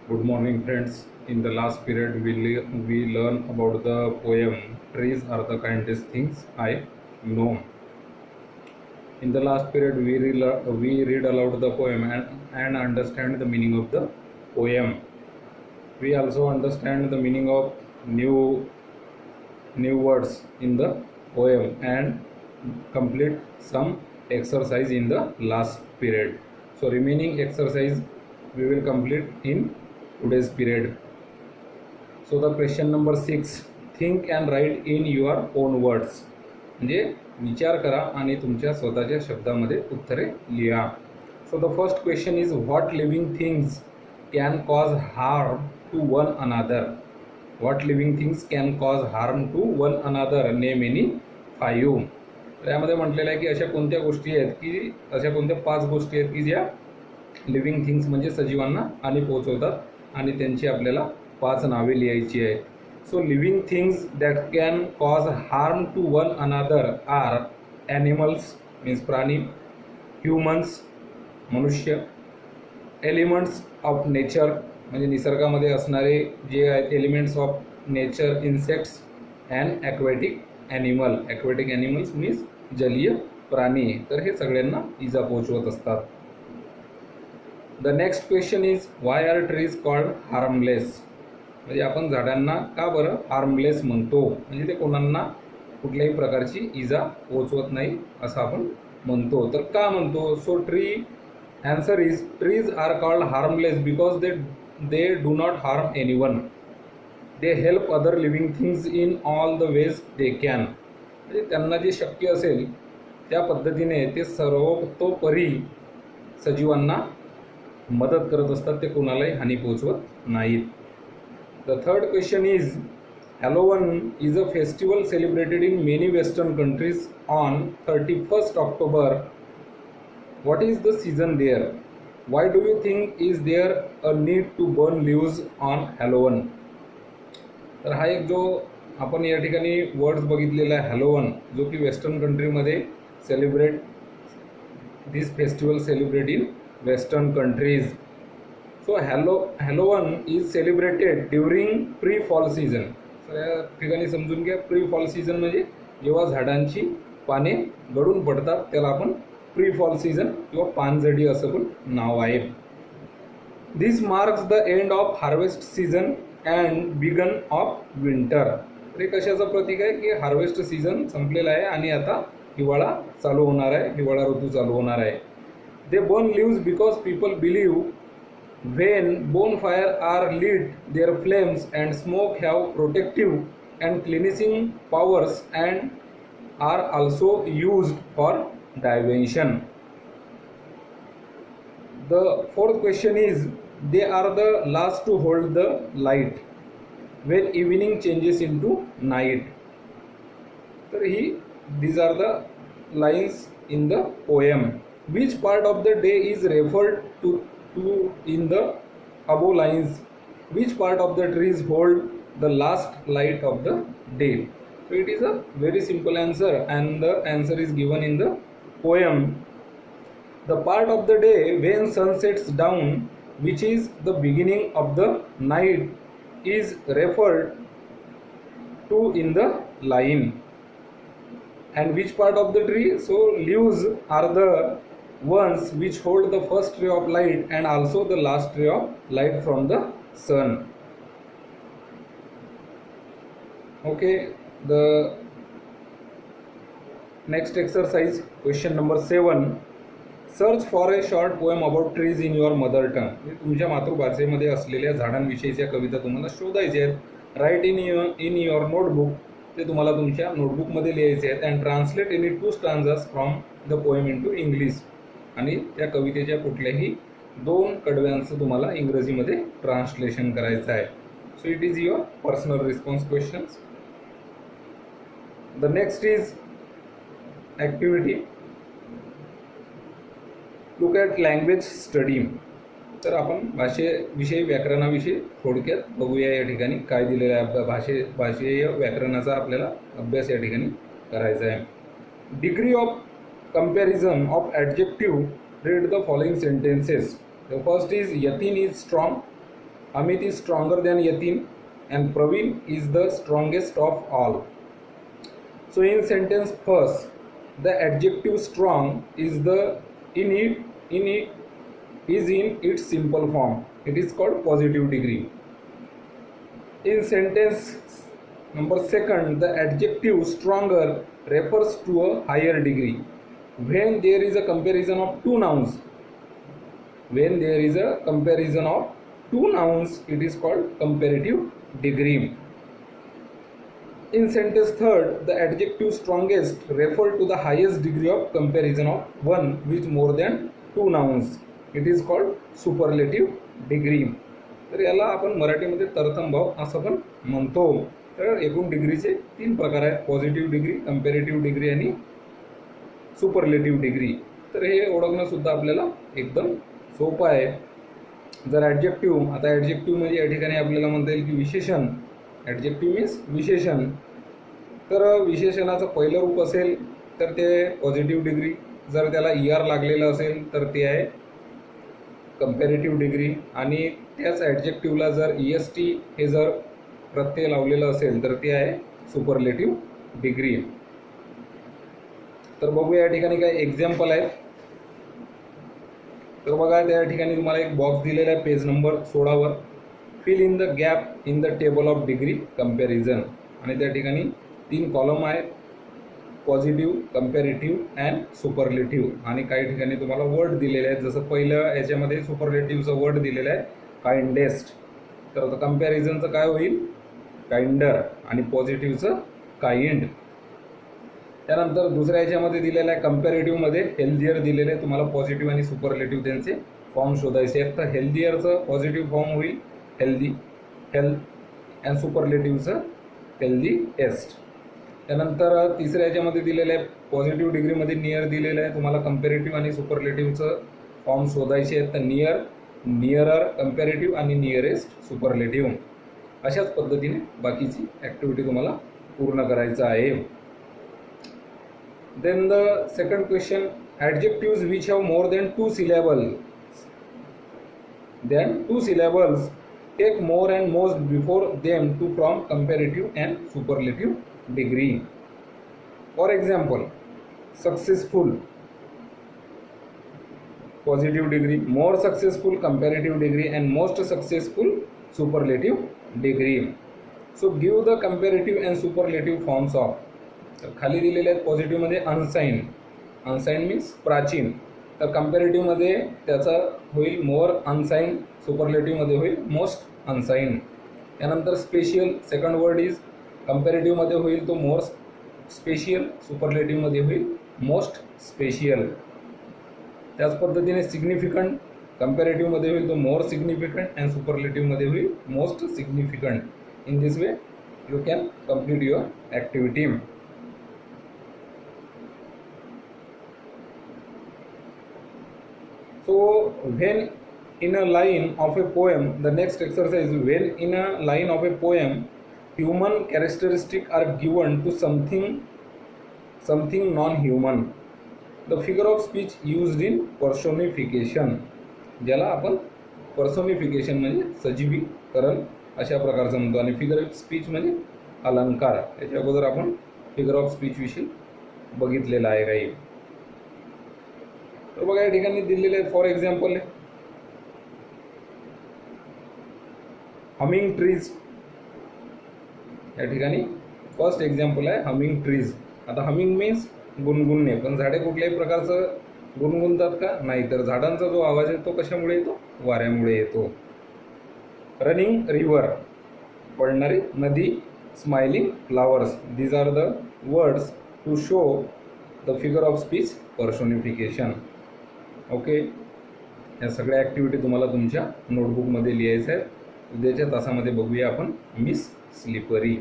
Good morning, friends. In the last period, we learn about the poem "Trees are the kindest things I know." In the last period, we read aloud the poem and understand the meaning of the poem. We also understand the meaning of new words in the poem and complete some exercise in the last period. So remaining exercise we will complete in today's period. So the question number 6, think and write in your own words. म्हणजे विचार करा आणि तुमच्या स्वतःच्या शब्दामध्ये उत्तरे लिहा. So the first question is, what living things can cause harm to one another? What living things can cause harm to one another? Name any 5. तर यामध्ये म्हटलेलं आहे की अशा कोणत्या गोष्टी आहेत की अशा कोणत्या 5 गोष्टी आहेत की ज्या लिव्हिंग थिंग्स म्हणजे सजीवांना हानी पोहोचवतात आणि त्यांची आपल्याला 5 नावे लिहायची आहेत. So living things that can cause harm to one another are animals means प्राणी, ह्युमन्स मनुष्य, एलिमेंट्स ऑफ नेचर म्हणजे निसर्गामध्ये असणारे जे आहेत elements of nature, insects and aquatic animal. Aquatic animals means जलीय प्राणी. तर हे सगळ्यांना इजा पोहोचवत असतात. The next question is, why are trees called harmless? म्हणजे आपण झाडांना का बरं हार्मलेस म्हणतो? म्हणजे ते कोणांना कुठल्याही प्रकारची इजा पोहोचवत नाही असं आपण म्हणतो. तर का म्हणतो? So answer is, trees are called harmless because they do not harm anyone. They help other living things in all the ways they can. म्हणजे त्यांना जे शक्य असेल त्या पद्धतीने ते सर्वतोपरी सजीवांना मदत करत असतात. ते कोणालाही हानी पोहोचवत नाहीत. The third question is, Halloween is a festival celebrated in many Western countries on 31st October. What is the season there? Why do you think is there a need to burn leaves on Halloween? तर हा एक जो आपण या ठिकाणी words बघितलेला आहे हॅलोवन, जो की वेस्टर्न कंट्रीमध्ये celebrate this festival celebrate in western countries. So Halloween is celebrated during pre fall season. तर या ठिकाणी समजून घ्या, प्री फॉल सीझन म्हणजे जेव्हा झाडांची पाने गळून पडतात त्याला आपण प्री फॉल सीझन किंवा पानझडी असं पण नाव आहे. This marks the end of harvest season and begin of winter. तर हे कशाचं प्रतीक आहे की हार्वेस्ट सीझन संपलेला आहे आणि आता हिवाळा चालू होणार आहे, हिवाळा ऋतू चालू होणार आहे. They burn leaves because people believe when bonfire are lit, their flames and smoke have protective and cleansing powers and are also used for divination. The fourth question is, they are the last to hold the light when evening changes into night. So these are the lines in the poem. Which part of the day is referred to in the above lines? Which part of the trees hold the last light of the day? So it is a very simple answer and the answer is given in the poem. The part of the day when sun sets down, which is the beginning of the night, is referred to in the line. And which part of the tree? So leaves are the ones which hold the first ray of light and also the last ray of light from the sun. Okay, the next exercise, question number 7, search for a short poem about trees in your mother tongue. तुमच्या मातृभाषेमध्ये असलेल्या झाडांविषयीच्या कविता तुम्हाला शोधायच्या आहेत. Write in your notebook. ते तुम्हाला तुमच्या नोटबुकमध्ये लिहायचे आहेत. And translate any 2 stanzas from the poem into English. आणि त्या कवितेच्या कुठल्याही 2 कडव्यांचं तुम्हाला इंग्रजीमध्ये ट्रान्सलेशन करायचं आहे. So it is your personal response questions. The next is activity. Look at language study. तर आपण भाषेविषयी व्याकरणाविषयी थोडक्यात बघूया या ठिकाणी काय दिलेलं आहे. भाषेय व्याकरणाचा आपल्याला अभ्यास या ठिकाणी करायचा आहे. Degree of comparison of adjective. Read the following sentences. The first is, Yatin is strong. Amit is stronger than Yatin and Praveen is the strongest of all. So in sentence first, the adjective strong is in its simple form. It is called positive degree. In sentence number second, the adjective stronger refers to a higher degree. When there is a comparison of two nouns, it is called comparative degree. In sentence third, the adjective strongest refer to the highest degree of comparison of one with more than two nouns. It is called superlative degree. तर याला आपण मराठीमध्ये तरतमभाव असं पण म्हणतो. तर एकूण डिग्रीचे तीन प्रकार आहेत, पॉझिटिव्ह डिग्री, कंपॅरेटिव्ह डिग्री आणि सुपरलेटिव्ह डिग्री. तर हे ओळखणं सुद्धा आपल्याला एकदम सोपं आहे. जर ॲडजेक्टिव्ह, आता ॲडजेक्टिव्ह म्हणजे या ठिकाणी आपल्याला म्हणता येईल की विशेषण. ॲडजेक्टिव्ह मीन्स विशेषण. तर विशेषणाचं पहिलं रूप असेल तर ते पॉझिटिव्ह डिग्री, जर त्याला ER लागलेलं असेल तर ते आहे कंपॅरेटिव्ह डिग्री, आणि त्याच ॲडजेक्टिव्हला जर EST हे जर प्रत्यय लावलेलं असेल तर ते आहे सुपरलेटिव्ह डिग्री. तर बघूया या ठिकाणी काय एक्झाम्पल आहेत. तर बघा त्या ठिकाणी तुम्हाला एक बॉक्स दिलेला आहे पेज नंबर 16 वर. Fill in the gap in the table of degree comparison, आणि त्या ठिकाणी 3 कॉलम आहेत, पॉझिटिव्ह, कंपॅरेटिव्ह अँड सुपरलेटिव्ह, आणि काही ठिकाणी तुम्हाला वर्ड दिलेले आहेत. जसं पहिलं याच्यामध्ये सुपरलेटिव्हचं वर्ड दिलेलं आहे काइंडेस्ट, तर आता कंपॅरिझनचं काय होईल काइंडर, आणि पॉझिटिव्हचं काइंड. त्यानंतर दुसऱ्या याच्यामध्ये दिलेलं आहे कंपॅरेटिव्हमध्ये हेल्दियर दिलेलं आहे. तुम्हाला पॉझिटिव्ह आणि सुपरलेटिव्ह त्यांचे फॉर्म शोधायचे आहेत. तर हेल्दियरचं पॉझिटिव्ह फॉर्म होईल हेल्दी, हेल्थ, अँड सुपरलेटिव्हचं हेल्दीएस्ट. त्यानंतर तिसऱ्या याच्यामध्ये दिलेलं आहे पॉझिटिव्ह डिग्रीमध्ये नियर दिलेलं आहे. तुम्हाला कंपॅरेटिव्ह आणि सुपरलेटिव्हचं फॉर्म शोधायचे आहेत. तर नियर, नियरर कंपॅरेटिव्ह आणि नियरेस्ट सुपरलेटिव्ह. अशाच पद्धतीने बाकीची ॲक्टिव्हिटी तुम्हाला पूर्ण करायचं आहे. Then the second question, adjectives which have more than two syllables take more and most before them to form comparative and superlative degree. For example, successful positive degree, more successful comparative degree, and most successful superlative degree. So give the comparative and superlative forms of. तर खाली दिलेले आहेत पॉझिटिव्हमध्ये अनसाइन, अनसाइन means प्राचीन. तर कंपॅरेटिव्हमध्ये त्याचा होईल मोर अनसाइन, सुपरलेटिव्हमध्ये होईल most अनसाइन. त्यानंतर स्पेशियल, सेकंड वर्ड इज कंपॅरेटिव्हमध्ये होईल तो मोर स्पेशियल, सुपरलेटिव्हमध्ये होईल मोस्ट स्पेशियल. त्याच पद्धतीने सिग्निफिकंट, कंपॅरेटिव्हमध्ये होईल तो मोर सिग्निफिकंट अँड सुपरलेटिव्हमध्ये होईल most significant. In this way you can complete your activity. So when in a line of a poem, the next exercise, when in a line of a poem human characteristics are given to something non-human, the figure of speech used in personification, ज्याला आपण personification म्हणजे सजीवीकरण अशा प्रकारचं म्हणतो, आणि figure of speech म्हणजे अलंकार. याच्या अगोदर आपण फिगर ऑफ स्पीच विषयी बघितलेलं आहे काही. तर बघा या ठिकाणी दिलेले आहेत. फॉर एक्झाम्पल हमिंग ट्रीज, या ठिकाणी फर्स्ट एक्झाम्पल आहे हमिंग ट्रीज. आता हमिंग मीन्स गुणगुणणे, पण झाडे कुठल्याही प्रकारचं गुणगुणतात का? नाही. तर झाडांचा जो आवाज आहे तो कशामुळे येतो? वाऱ्यामुळे येतो. रनिंग रिव्हर, पडणारी नदी. Smiling flowers, these are the words to show the figure of speech personification. Okay, या सगळ्या ॲक्टिव्हिटी तुम्हाला तुमच्या नोटबुकमध्ये लिहायचं आहे. उद्याच्या तासामध्ये बघूया आपण मिस स्लिपरी.